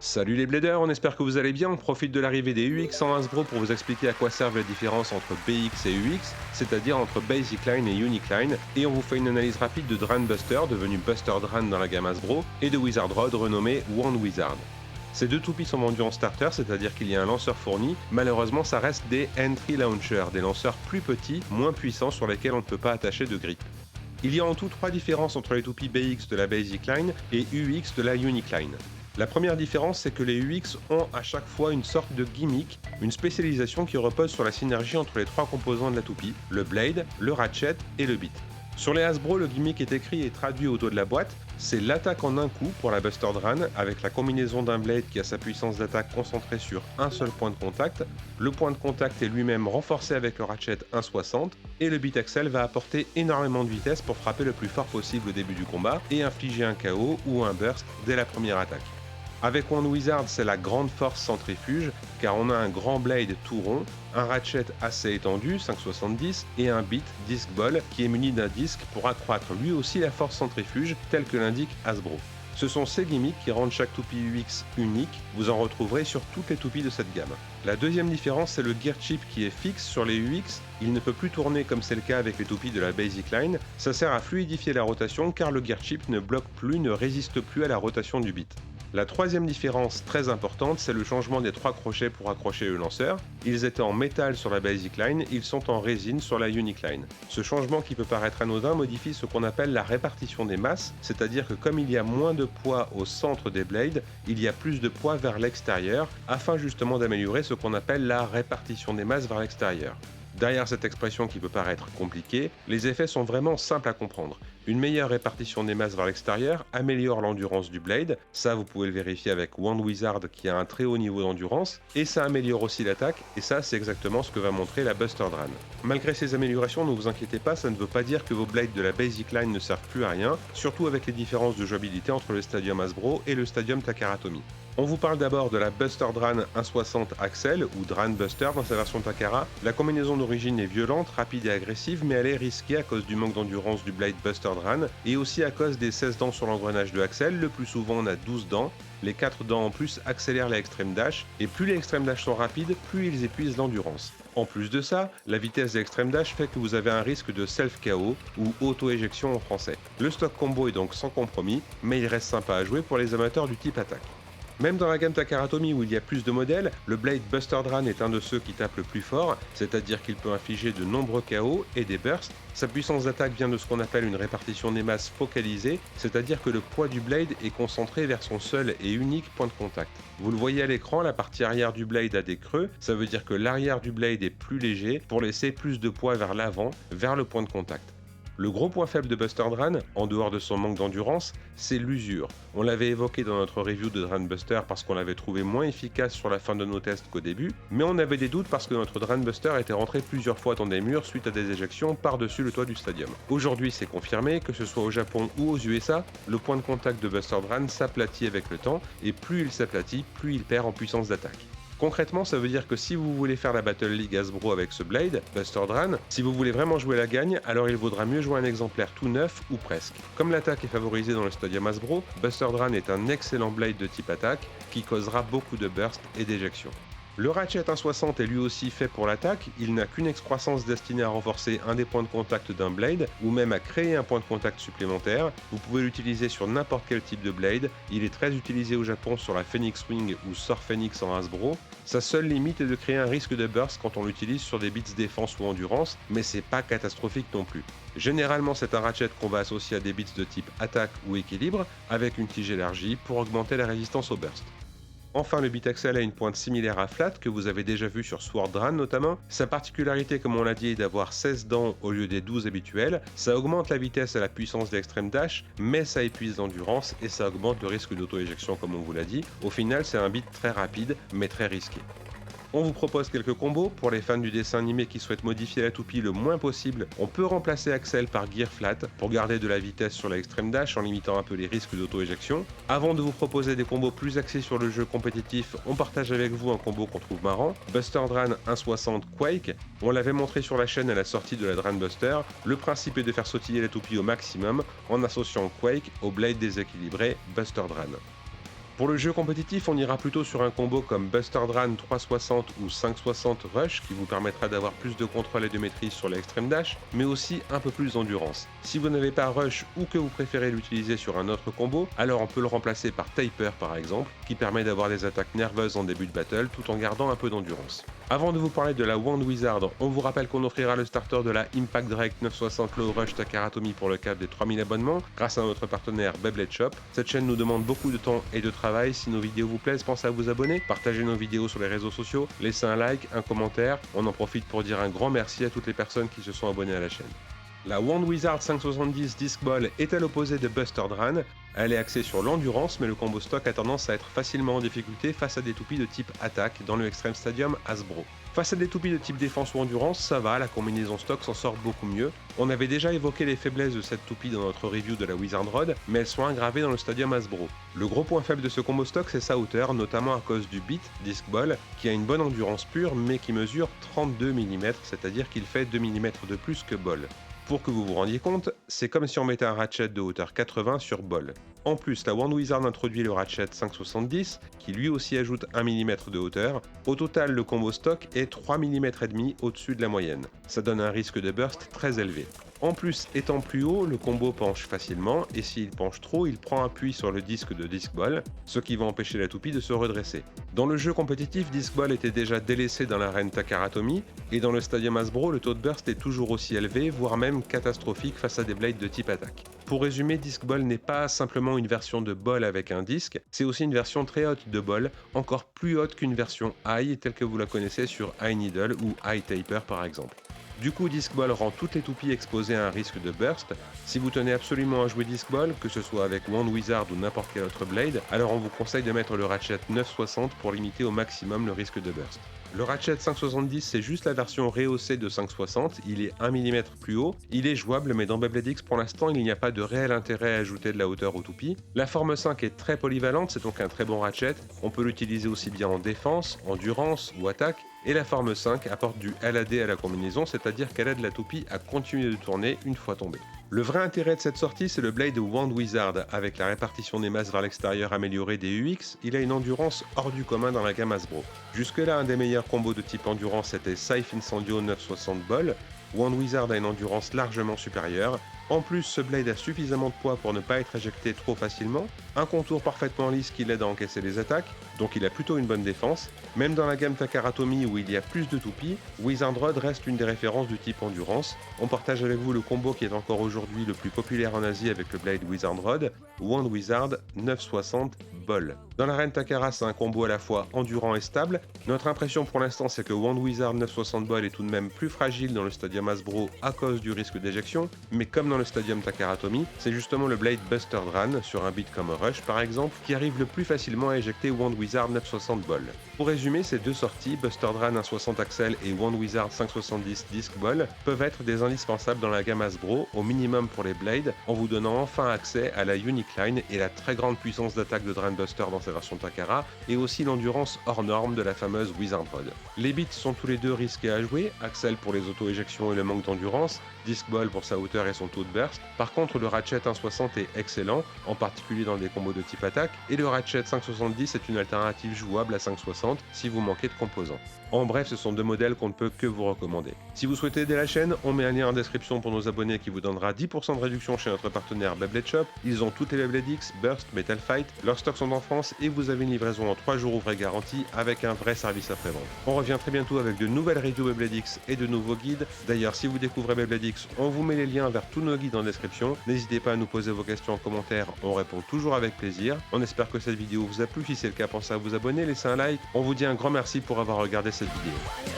Salut les bladers, on espère que vous allez bien. On profite de l'arrivée des UX en Hasbro pour vous expliquer à quoi servent les différences entre BX et UX, c'est-à-dire entre Basic Line et Unique Line, et on vous fait une analyse rapide de Dran Buster, devenu Buster Dran dans la gamme Hasbro, et de Wizard Rod, renommé Wand Wizard. Ces deux toupies sont vendus en starter, c'est-à-dire qu'il y a un lanceur fourni. Malheureusement, ça reste des Entry Launchers, des lanceurs plus petits, moins puissants, sur lesquels on ne peut pas attacher de grip. Il y a en tout trois différences entre les toupies BX de la Basic Line et UX de la Unique Line. La première différence, c'est que les UX ont à chaque fois une sorte de gimmick, une spécialisation qui repose sur la synergie entre les trois composants de la toupie, le blade, le ratchet et le bit. Sur les Hasbro, le gimmick est écrit et traduit au dos de la boîte, c'est l'attaque en un coup pour la Buster Dran, avec la combinaison d'un blade qui a sa puissance d'attaque concentrée sur un seul point de contact, le point de contact est lui-même renforcé avec le ratchet 1.60, et le bit axel va apporter énormément de vitesse pour frapper le plus fort possible au début du combat et infliger un KO ou un burst dès la première attaque. Avec Wand Wizard, c'est la grande force centrifuge, car on a un grand blade tout rond, un ratchet assez étendu, 5,70, et un bit disc ball qui est muni d'un disque pour accroître lui aussi la force centrifuge, telle que l'indique Hasbro. Ce sont ces gimmicks qui rendent chaque toupie UX unique, vous en retrouverez sur toutes les toupies de cette gamme. La deuxième différence, c'est le gear chip qui est fixe sur les UX, il ne peut plus tourner comme c'est le cas avec les toupies de la Basic Line, ça sert à fluidifier la rotation car le gear chip ne bloque plus, ne résiste plus à la rotation du bit. La troisième différence très importante, c'est le changement des trois crochets pour accrocher le lanceur. Ils étaient en métal sur la Basic Line, ils sont en résine sur la Unique Line. Ce changement qui peut paraître anodin modifie ce qu'on appelle la répartition des masses, c'est-à-dire que comme il y a moins de poids au centre des blades, il y a plus de poids vers l'extérieur, afin justement d'améliorer ce qu'on appelle la répartition des masses vers l'extérieur. Derrière cette expression qui peut paraître compliquée, les effets sont vraiment simples à comprendre. Une meilleure répartition des masses vers l'extérieur améliore l'endurance du blade, ça vous pouvez le vérifier avec Wand Wizard qui a un très haut niveau d'endurance, et ça améliore aussi l'attaque, et ça c'est exactement ce que va montrer la Buster Dran. Malgré ces améliorations, ne vous inquiétez pas, ça ne veut pas dire que vos blades de la Basic Line ne servent plus à rien, surtout avec les différences de jouabilité entre le Stadium Hasbro et le Stadium Takara Tomy. On vous parle d'abord de la Buster Dran 1.60 Axel, ou Dran Buster dans sa version Takara. La combinaison d'origine est violente, rapide et agressive, mais elle est risquée à cause du manque d'endurance du blade Buster Dran, et aussi à cause des 16 dents sur l'engrenage de Axel, le plus souvent on a 12 dents. Les 4 dents en plus accélèrent les extreme dash, et plus les extreme dash sont rapides, plus ils épuisent l'endurance. En plus de ça, la vitesse des extreme dash fait que vous avez un risque de self-KO, ou auto-éjection en français. Le stock combo est donc sans compromis, mais il reste sympa à jouer pour les amateurs du type attaque. Même dans la gamme Takara Tomy où il y a plus de modèles, le Blade Buster Dran est un de ceux qui tape le plus fort, c'est-à-dire qu'il peut infliger de nombreux KO et des bursts. Sa puissance d'attaque vient de ce qu'on appelle une répartition des masses focalisée, c'est-à-dire que le poids du Blade est concentré vers son seul et unique point de contact. Vous le voyez à l'écran, la partie arrière du Blade a des creux, ça veut dire que l'arrière du Blade est plus léger pour laisser plus de poids vers l'avant, vers le point de contact. Le gros point faible de Buster Dran, en dehors de son manque d'endurance, c'est l'usure. On l'avait évoqué dans notre review de Dran Buster parce qu'on l'avait trouvé moins efficace sur la fin de nos tests qu'au début, mais on avait des doutes parce que notre Dran Buster était rentré plusieurs fois dans des murs suite à des éjections par-dessus le toit du stadium. Aujourd'hui, c'est confirmé, que ce soit au Japon ou aux USA, le point de contact de Buster Dran s'aplatit avec le temps, et plus il s'aplatit, plus il perd en puissance d'attaque. Concrètement, ça veut dire que si vous voulez faire la Battle League Hasbro avec ce Blade, Buster Dran, si vous voulez vraiment jouer la gagne, alors il vaudra mieux jouer un exemplaire tout neuf ou presque. Comme l'attaque est favorisée dans le Stadium Hasbro, Buster Dran est un excellent Blade de type attaque qui causera beaucoup de bursts et d'éjections. Le Ratchet 1.60 est lui aussi fait pour l'attaque, il n'a qu'une excroissance destinée à renforcer un des points de contact d'un blade, ou même à créer un point de contact supplémentaire. Vous pouvez l'utiliser sur n'importe quel type de blade, il est très utilisé au Japon sur la Phoenix Wing ou Sor Phoenix en Hasbro. Sa seule limite est de créer un risque de burst quand on l'utilise sur des bits défense ou endurance, mais c'est pas catastrophique non plus. Généralement c'est un ratchet qu'on va associer à des bits de type attaque ou équilibre, avec une tige élargie pour augmenter la résistance au burst. Enfin, le bit axel a une pointe similaire à flat que vous avez déjà vu sur Sword Dran notamment. Sa particularité, comme on l'a dit, est d'avoir 16 dents au lieu des 12 habituelles. Ça augmente la vitesse et la puissance de l'extreme dash, mais ça épuise l'endurance et ça augmente le risque d'auto-éjection comme on vous l'a dit. Au final, c'est un bit très rapide, mais très risqué. On vous propose quelques combos. Pour les fans du dessin animé qui souhaitent modifier la toupie le moins possible, on peut remplacer Axel par Gear Flat pour garder de la vitesse sur la Extreme Dash en limitant un peu les risques d'auto-éjection. Avant de vous proposer des combos plus axés sur le jeu compétitif, on partage avec vous un combo qu'on trouve marrant, Buster Dran 1.60 Quake. On l'avait montré sur la chaîne à la sortie de la Dran Buster. Le principe est de faire sautiller la toupie au maximum en associant Quake au blade déséquilibré Buster Dran. Pour le jeu compétitif, on ira plutôt sur un combo comme Buster Dran 360 ou 560 Rush qui vous permettra d'avoir plus de contrôle et de maîtrise sur l'extreme dash, mais aussi un peu plus d'endurance. Si vous n'avez pas Rush ou que vous préférez l'utiliser sur un autre combo, alors on peut le remplacer par Taper par exemple, qui permet d'avoir des attaques nerveuses en début de battle tout en gardant un peu d'endurance. Avant de vous parler de la Wand Wizard, on vous rappelle qu'on offrira le starter de la Impact Direct 960 Low Rush Takara Tomy pour le cap des 3000 abonnements grâce à notre partenaire Beyblade Shop. Cette chaîne nous demande beaucoup de temps et de travail. Si nos vidéos vous plaisent, pensez à vous abonner, partagez nos vidéos sur les réseaux sociaux, laissez un like, un commentaire. On en profite pour dire un grand merci à toutes les personnes qui se sont abonnées à la chaîne. La Wand Wizard 570 Disc Ball est à l'opposé de Buster Dran. Elle est axée sur l'endurance, mais le combo stock a tendance à être facilement en difficulté face à des toupies de type attaque dans le Extreme Stadium Hasbro. Face à des toupies de type défense ou endurance, ça va, la combinaison stock s'en sort beaucoup mieux. On avait déjà évoqué les faiblesses de cette toupie dans notre review de la Wizard Rod, mais elles sont aggravées dans le Stadium Hasbro. Le gros point faible de ce combo stock, c'est sa hauteur, notamment à cause du Beat Disc Ball, qui a une bonne endurance pure, mais qui mesure 32 mm, c'est-à-dire qu'il fait 2 mm de plus que Ball. Pour que vous vous rendiez compte, c'est comme si on mettait un ratchet de hauteur 80 sur Ball. En plus, la Wand Wizard introduit le ratchet 570, qui lui aussi ajoute 1 mm de hauteur. Au total, le combo stock est 3 mm et demi au-dessus de la moyenne. Ça donne un risque de burst très élevé. En plus, étant plus haut, le combo penche facilement, et s'il penche trop, il prend appui sur le disque de Disc Ball, ce qui va empêcher la toupie de se redresser. Dans le jeu compétitif, Disc Ball était déjà délaissé dans l'arène Takara Tomy, et dans le Stadium Hasbro, le taux de burst est toujours aussi élevé, voire même catastrophique face à des blades de type attaque. Pour résumer, Disc Ball n'est pas simplement une version de Ball avec un disque, c'est aussi une version très haute de Ball, encore plus haute qu'une version High telle que vous la connaissez sur High Needle ou High Taper par exemple. Du coup, Disc Ball rend toutes les toupies exposées à un risque de burst. Si vous tenez absolument à jouer Disc Ball, que ce soit avec Wand Wizard ou n'importe quel autre blade, alors on vous conseille de mettre le ratchet 960 pour limiter au maximum le risque de burst. Le ratchet 570, c'est juste la version rehaussée de 560, il est 1 mm plus haut, il est jouable, mais dans Beyblade X pour l'instant il n'y a pas de réel intérêt à ajouter de la hauteur aux toupies. La forme 5 est très polyvalente, c'est donc un très bon ratchet, on peut l'utiliser aussi bien en défense, endurance ou attaque, et la forme 5 apporte du LAD à la combinaison, c'est-à-dire qu'elle aide la toupie à continuer de tourner une fois tombée. Le vrai intérêt de cette sortie, c'est le blade Wand Wizard. Avec la répartition des masses vers l'extérieur améliorée des UX, il a une endurance hors du commun dans la gamme Hasbro. Jusque-là, un des meilleurs combos de type endurance était Scythe Incendio 960 Ball. Wand Wizard a une endurance largement supérieure. En plus, ce blade a suffisamment de poids pour ne pas être éjecté trop facilement, un contour parfaitement lisse qui l'aide à encaisser les attaques, donc il a plutôt une bonne défense. Même dans la gamme Takara Tomy où il y a plus de toupies, Wizard Rod reste une des références du type endurance. On partage avec vous le combo qui est encore aujourd'hui le plus populaire en Asie avec le blade Wizard Rod, Wand Wizard 960 Ball. Dans l'arène Takara, c'est un combo à la fois endurant et stable. Notre impression pour l'instant, c'est que Wand Wizard 960 Ball est tout de même plus fragile dans le Stadium Hasbro à cause du risque d'éjection, mais comme dans le Stadium Takara Tomy, c'est justement le blade Buster Dran, sur un beat comme Rush par exemple, qui arrive le plus facilement à éjecter Wand Wizard 960 Ball. Pour résumer, ces deux sorties, Buster Dran 160 Axel et Wand Wizard 570 Disc Ball, peuvent être des indispensables dans la gamme Hasbro, au minimum pour les blades, en vous donnant enfin accès à la Unique Line et la très grande puissance d'attaque de Dran Buster dans sa version Takara, et aussi l'endurance hors norme de la fameuse Wizard Rod. Les beats sont tous les deux risqués à jouer, Axel pour les auto-éjections et le manque d'endurance, Disc Ball pour sa hauteur et son taux de burst. Par contre, le ratchet 160 est excellent, en particulier dans des combos de type attaque, et le ratchet 570 est une alternative jouable à 560 si vous manquez de composants. En bref, ce sont deux modèles qu'on ne peut que vous recommander. Si vous souhaitez aider la chaîne, on met un lien en description pour nos abonnés qui vous donnera 10% de réduction chez notre partenaire Beyblade Shop. Ils ont toutes les Beyblade X, Burst, Metal Fight, leurs stocks sont en France et vous avez une livraison en 3 jours ouvrés garantie avec un vrai service après-vente. On revient très bientôt avec de nouvelles reviews Beyblade X et de nouveaux guides. D'ailleurs, si vous découvrez Beyblade X, on vous met les liens vers tous nos guides en description. N'hésitez pas à nous poser vos questions en commentaire, on répond toujours avec plaisir. On espère que cette vidéo vous a plu, si c'est le cas, pensez à vous abonner, laissez un like. On vous dit un grand merci pour avoir regardé cette vidéo.